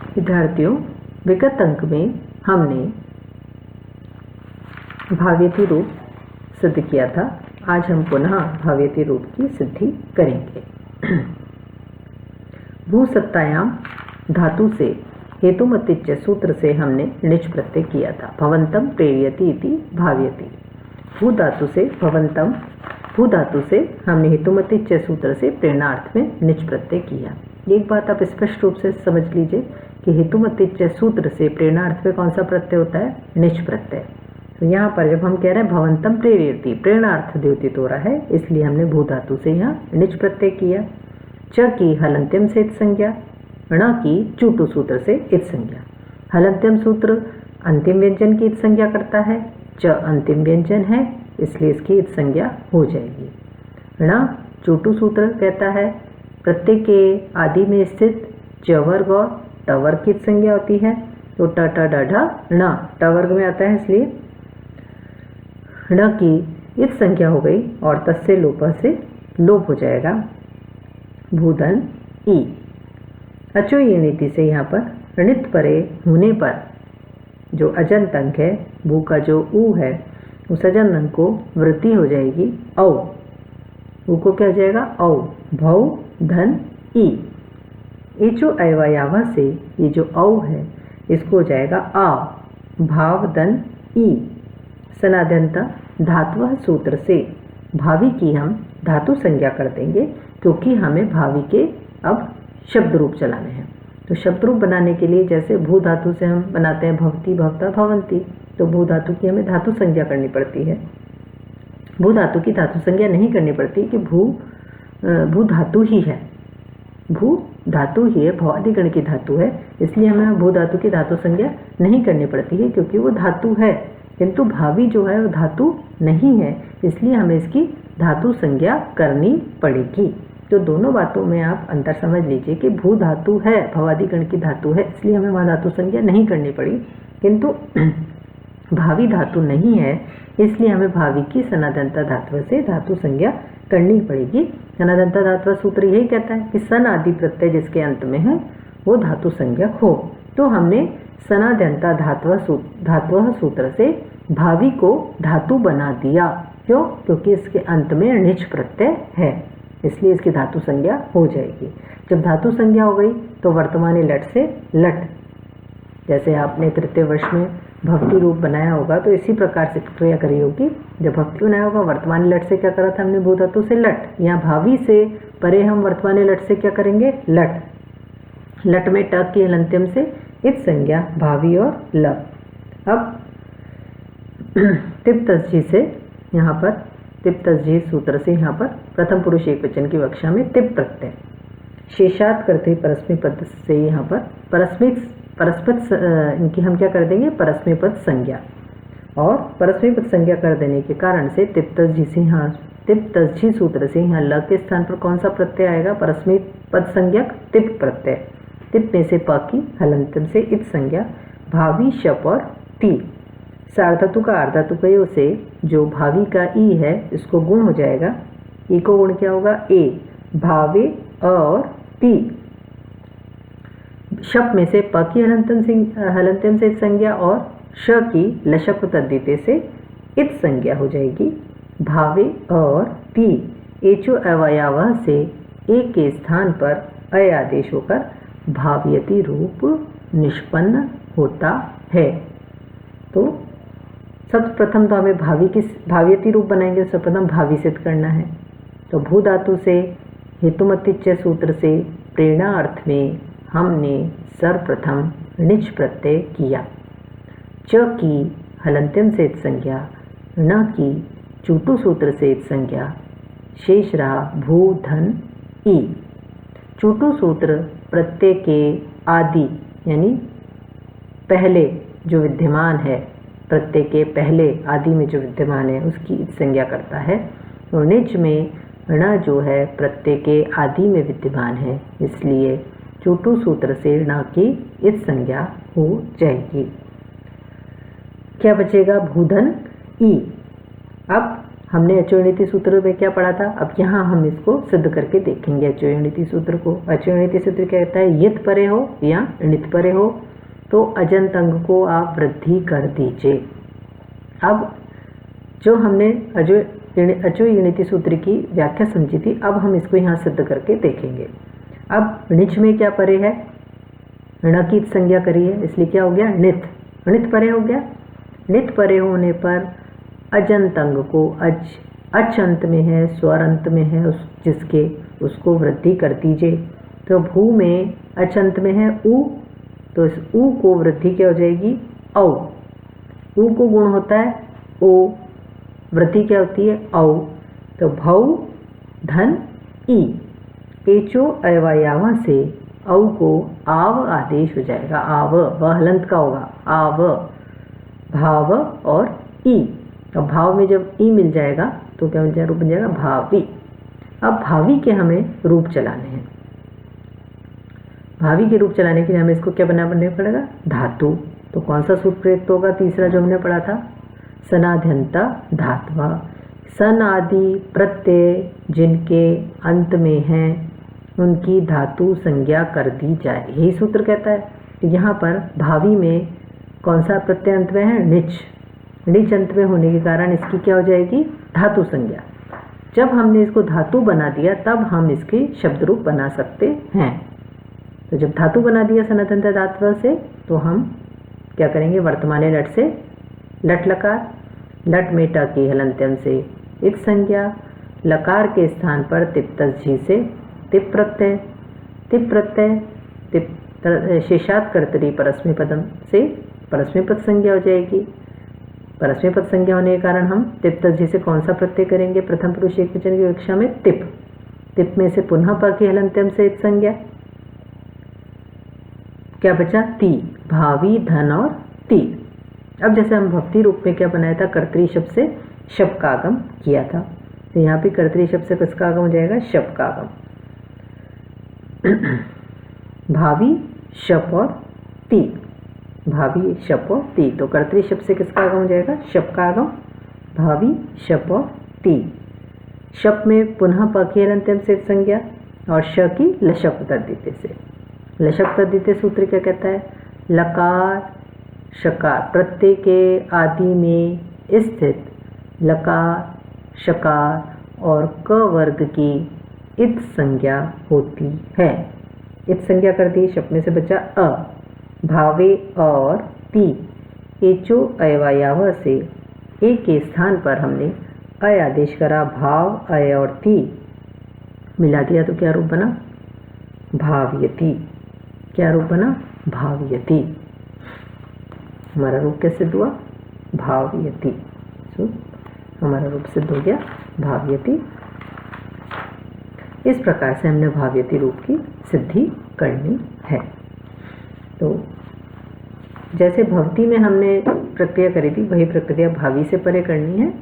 विद्यार्थियों, विगत अंक में हमने भाव्यती रूप सिद्ध किया था। आज हम पुनः भाव्यती रूप की सिद्धि करेंगे। भूसत्तायाम धातु से हेतुमतिच्च सूत्र से हमने निच प्रत्यय किया था। भवंतम प्रेरयति इति भाव्यति। भू धातु से हमने हेतुमतिच्च सूत्र से प्रेरणार्थ में निच प्रत्यय किया। एक बात आप स्पष्ट रूप से समझ लीजिए कि हेतुमतिच्च सूत्र से प्रेरणार्थ में कौन सा प्रत्यय होता है? निच प्रत्यय। तो यहाँ पर जब हम कह रहे हैं भवंतम प्रेरयति, प्रेरणार्थ द्योतित हो रहा है, इसलिए हमने भू धातु से यहाँ निच प्रत्यय किया। च की हलंत्यम से इत संज्ञा, ण की चूटु सूत्र से इत संज्ञा। हलंत्यम सूत्र अंतिम व्यंजन की इत संज्ञा करता है, च अंतिम व्यंजन है, इसलिए इसकी इत संज्ञा हो जाएगी। ण चूटु सूत्र कहता है प्रत्यय के आदि में स्थित च वर्ग और ट वर्ग की इत संज्ञा होती है। तो ट ट ड ढ ण ट वर्ग में आता है, इसलिए ण की इत संज्ञा हो गई और तस्य लोप से लोप हो जाएगा भूधन ई। अचो ये नीति से यहाँ पर ऋणित परे होने पर जो अजंत अंक है, भू का जो ऊ है, उस अजंत अंक को वृद्धि हो जाएगी औ। ऊ को क्या हो जाएगा? औ। भव धन ई। एचो अयवायावा से ये जो औ है इसको हो जाएगा आ। भाव धन ई। सनाद्यंता धात्वः सूत्र से भावी की हम धातु संज्ञा कर देंगे, क्योंकि हमें भावी के अब शब्द रूप चलाने हैं। तो शब्द रूप बनाने के लिए जैसे भू धातु से हम बनाते हैं भवती, भवता, भवंती, तो भू धातु की हमें धातु संज्ञा करनी पड़ती है। भू धातु की धातु संज्ञा नहीं करनी पड़ती कि भू धातु ही है, भू धातु ही है, भवादिगण की धातु है, इसलिए हमें भू धातु की धातु संज्ञा नहीं करनी पड़ती है, क्योंकि वो धातु है। किंतु भावी जो है वो धातु नहीं है, इसलिए हमें इसकी धातु संज्ञा करनी पड़ेगी। तो दोनों बातों में आप अंतर समझ लीजिए कि भू धातु है, भवादिगण की धातु है, इसलिए हमें वहाँ धातु संज्ञा नहीं करनी पड़ी। किंतु भावी धातु नहीं है, इसलिए हमें भावी की सनादंता धातु से धातु संज्ञा करनी पड़ेगी। सनादंता धातु सूत्र यही कहता है कि सन आदि प्रत्यय जिसके अंत में है वो धातु संज्ञक हो। तो हमने सनाद्यंता धात्वः सूत्र से भावी को धातु बना दिया। क्यों? क्योंकि इसके अंत में निच प्रत्यय है, इसलिए इसकी धातु संज्ञा हो जाएगी। जब धातु संज्ञा हो गई तो वर्तमानी लट से लट, जैसे आपने तृतीय वर्ष में भक्ति रूप बनाया होगा तो इसी प्रकार से क्रिया करी होगी। जब भक्ति बनाया होगा वर्तमानी लट से क्या करा था हमने? भू धातु से लट। यहाँ भावी से परे हम वर्तमानी लट से क्या करेंगे? लट। लट में ट की हलंत्यम से इत संज्ञा, भावी और लब। अब तिप तस्जी से यहाँ पर तिप तस्जी सूत्र से यहाँ पर प्रथम पुरुष एक वचन की कक्षा में तिप प्रत्यय शेषात करते परस्मैपद पद से यहाँ पर परस्मैपद इनकी हम क्या कर देंगे? परस्मैपद संज्ञा। और परस्मैपद संज्ञा कर देने के कारण से तिप तस्जी से यहाँ तिप तस्जी सूत्र से यहाँ ल के स्थान पर कौन सा प्रत्यय आएगा? परस्मैपद संज्ञक तिप प्रत्यय। तिप में से प की हलंतम से इत संज्ञा, भावी शप और ती। सार्धधातु का अर्धातु योग से जो भावी का ई है इसको गुण हो जाएगा। ई को गुण क्या होगा? ए। भावे और ती। शप में से प की हलंतम से इत संज्ञा और श की लशक तद्दिते से इत संज्ञा हो जाएगी। भावे और ती। एचो अवयव से एक के स्थान पर अय आदेश होकर भाव्यती रूप निष्पन्न होता है। तो सर्वप्रथम तो हमें भाव्यती रूप बनाएंगे, सर्वप्रथम भावी सिद्ध करना है। तो भू धातु से हेतुमतिच्च सूत्र से प्रेरणा अर्थ में हमने सर्वप्रथम निच प्रत्यय किया। च की हलंत्यम से इत संज्ञा, ण की चूटु सूत्र से इत संज्ञा, शेष रहा भू धन ई। चूटु सूत्र प्रत्यय के आदि यानी पहले जो विद्यमान है, प्रत्यय के पहले आदि में जो विद्यमान है उसकी इत संज्ञा करता है। और निच में ण जो है प्रत्यय के आदि में विद्यमान है, इसलिए चूटु सूत्र से ण की इत संज्ञा हो जाएगी। क्या बचेगा? भूधन ई। अब हमने अचोयनिति सूत्र में क्या पढ़ा था, अब यहाँ हम इसको सिद्ध करके देखेंगे अचोयनिति सूत्र को। अचोयनिति सूत्र क्या कहता है, यत परे हो या णित परे हो तो अजंत अंग को आप वृद्धि कर दीजिए। अब जो हमने अचोयनिति सूत्र की व्याख्या समझी थी, अब हम इसको यहाँ सिद्ध करके देखेंगे। अब णिच में क्या परे है, ण की संज्ञा करी है, इसलिए क्या हो गया, णित, णित परे हो गया। णित परे होने पर अजंत अंग को अच अंत में है, स्वर अंत में है जिसके, उसको वृद्धि कर दीजिए। तो भू में अच अंत में है उ, तो इस उ को वृद्धि क्या हो जाएगी, औ। उ को गुण होता है ओ, वृद्धि क्या होती है औ। तो भौ धन ई, एचो अयवायावा से औ को आव आदेश हो जाएगा। आव, वह हलंत का होगा, आव, भाव और ई। अब भाव में जब ई मिल जाएगा तो क्या मिल जाएगा, रूप बन जाएगा भावी। अब भावी के हमें रूप चलाने हैं। भावी के रूप चलाने के लिए हमें इसको क्या बनाना पड़ेगा, धातु। तो कौन सा सूत्र प्रयुक्त होगा, तीसरा जो हमने पढ़ा था, सनाद्यंता धात्वा। सन आदि प्रत्यय जिनके अंत में हैं उनकी धातु संज्ञा कर दी जाए, यही सूत्र कहता है। तो यहाँ पर भावी में कौन सा प्रत्यय अंत में है, णिच। णिच अंत में होने के कारण इसकी क्या हो जाएगी, धातु संज्ञा। जब हमने इसको धातु बना दिया तब हम इसके शब्द रूप बना सकते हैं। तो जब धातु बना दिया सनातन धात्व से, तो हम क्या करेंगे, वर्तमाने लट से लट लकार, लट में ट की हलंत्यम से इत संज्ञा, लकार के स्थान पर तिप्तस झी से तिप प्रत्यय, तिप प्रत्यय तिप शेषात कर्तरी परस्मै पदम से परस्मै पद संज्ञा हो जाएगी। परस्मै पद संज्ञा होने के कारण हम तिप्तस झी से कौन सा प्रत्यय करेंगे, प्रथम पुरुष एक वचन की विवक्षा में तिप। तिप में से पुनः प की हलंत्यम से इत संज्ञा, क्या बचा, ती, भावी धन और ती। अब जैसे हम भक्ति रूप में क्या बनाया था, कर्तरी शब्द से शब का आगम किया था, तो यहाँ पे कर्तरी शब्द से किसका आगम हो जाएगा, शब का आगम। भावी शप और ती, भावी शप और ती। तो कर्तरी शब्द से किसका आगम हो जाएगा, शप का आगम, भावी शप और ती। शप में पुनः पखेरंत्यम से संज्ञा और श की लशप तद्धिते से। लशप तद्धिते सूत्र क्या कहता है, लकार शकार प्रत्यय के आदि में स्थित लकार शकार और क वर्ग की इत संज्ञा होती है। इत संज्ञा कर दी, शब्द में से बचा अ, भावे और ती, एचो अयवायाव से ए के स्थान पर हमने अय आदेश करा, भाव अय और ती मिला दिया तो क्या रूप बना, भावयति। क्या रूप बना, भावयति। हमारा रूप कैसे हुआ, भावयति। हमारा रूप सिद्ध हो गया भावयति। इस प्रकार से हमने भावयति रूप की सिद्धि करनी है। तो जैसे भवती में हमने प्रक्रिया करी थी, वही प्रक्रिया भावी से परे करनी है।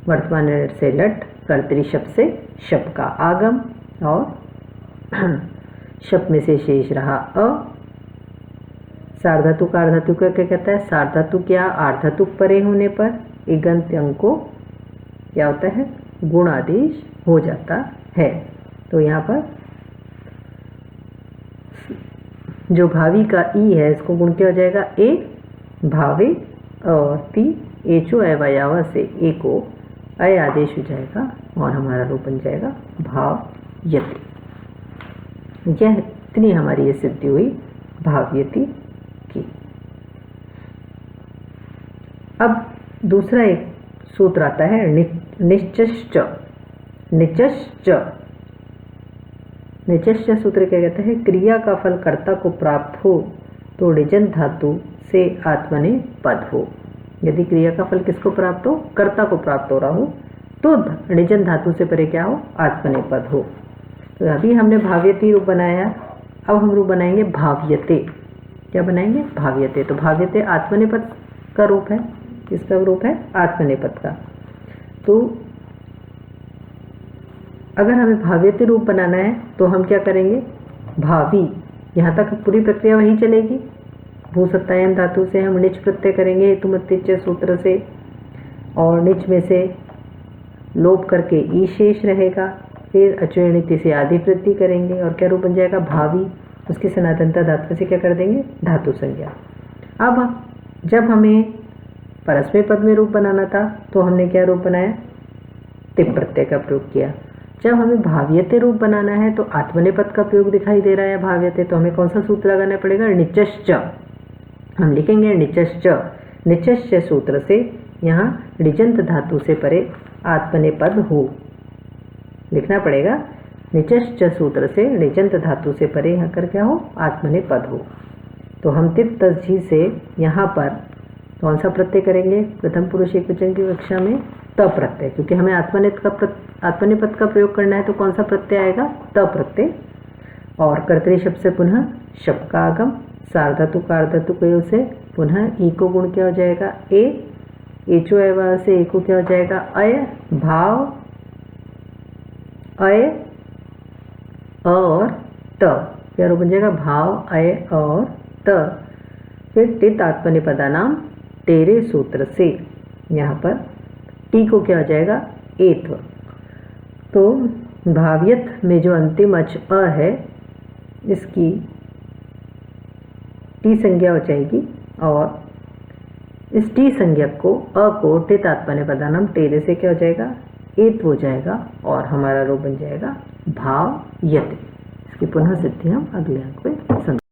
वर्तमान से लट, कर्तरी शब्द से शब का आगम और शब में से शेष रहा अ। सार्वधातु का अर्धातु का क्या कहता है, सार्वधातु क्या आर्धातु परे होने पर इगंत अंग को क्या होता है, गुण आदेश हो जाता है। तो यहाँ पर जो भावी का ई है इसको गुण क्या हो जाएगा, ए, भावे और ती, एचो अयवायावा से ए को अय आदेश हो जाएगा और हमारा रूप बन जाएगा भावयति। यह इतनी हमारी ये सिद्धि हुई भावयति की। अब दूसरा एक सूत्र आता है निश्चश्च। निश्चश्च, निश्चश्च सूत्र क्या कहता है, क्रिया का फल कर्ता को प्राप्त हो तो णिजन धातु से आत्मने पद हो। यदि क्रिया का फल किसको प्राप्त हो, कर्ता को प्राप्त हो रहा हो, तो णिजन धातु से परे क्या हो, आत्मने पद हो। तो अभी हमने भाव्यति रूप बनाया, अब हम रूप बनाएंगे भाव्यते। क्या बनाएंगे, भाव्यते। तो भाव्यते आत्मनेपद का रूप है, किसका रूप है, आत्मनेपद का। तो अगर हमें भाव्यते रूप बनाना है तो हम क्या करेंगे, भावी, यहाँ तक पूरी प्रक्रिया वही चलेगी। भू सत्तायन धातु से हम निच प्रत्यय करेंगे हेतुमत्तिच सूत्र से, और निच में से लोप करके ई शेष रहेगा, फिर अचोयणिति से आदि वृद्धि करेंगे और क्या रूप बन जाएगा, भावी। उसकी सनातनता धातु से क्या कर देंगे, धातु संज्ञा। अब जब हमें परस्मै पद में रूप बनाना था तो हमने क्या रूप बनाया, तिप प्रत्यय का प्रयोग किया। जब हमें भाव्यते रूप बनाना है तो आत्मनेपद का प्रयोग दिखाई दे रहा है भाव्यते, तो हमें कौन सा सूत्र लगाना पड़ेगा, णिचश्च। हम लिखेंगे णिचश्च। णिचश्च सूत्र से यहाँ णिजंत धातु से परे आत्मनेपद हो, लिखना पड़ेगा। णिचश्च सूत्र से णिजंत धातु से परे यहाँ कर क्या हो, आत्मनेपद हो। तो हम तिप तस्झी से यहाँ पर कौन सा प्रत्यय करेंगे, प्रथम पुरुष एकवचन की कक्षा में त प्रत्यय, क्योंकि हमें आत्मनेपद का प्रयोग करना है तो कौन सा प्रत्यय आएगा, त प्रत्यय। और कर्तरी शब्द से पुनः शब्द का आगम, सार्वधातु का अर्धातु कयो से पुनः ई को गुण क्या हो जाएगा, ए, एचो एवा से ए को क्या हो जाएगा, अय, भाव अय और त, क्या रूप बन जाएगा, भाव अय और त। फिर टित आत्मनेपदा नाम टेरे सूत्र से यहाँ पर टी को क्या हो जाएगा, एत्व। तो भाव्यत में जो अंतिम अच अ है इसकी टी संज्ञा हो जाएगी और इस टी संज्ञक को अ को टित आत्मनेपदा नाम टेरे से क्या हो जाएगा, एत्व हो जाएगा और हमारा रूप बन जाएगा भाव यते। इसकी पुनः सिद्धि हम अगले अंक में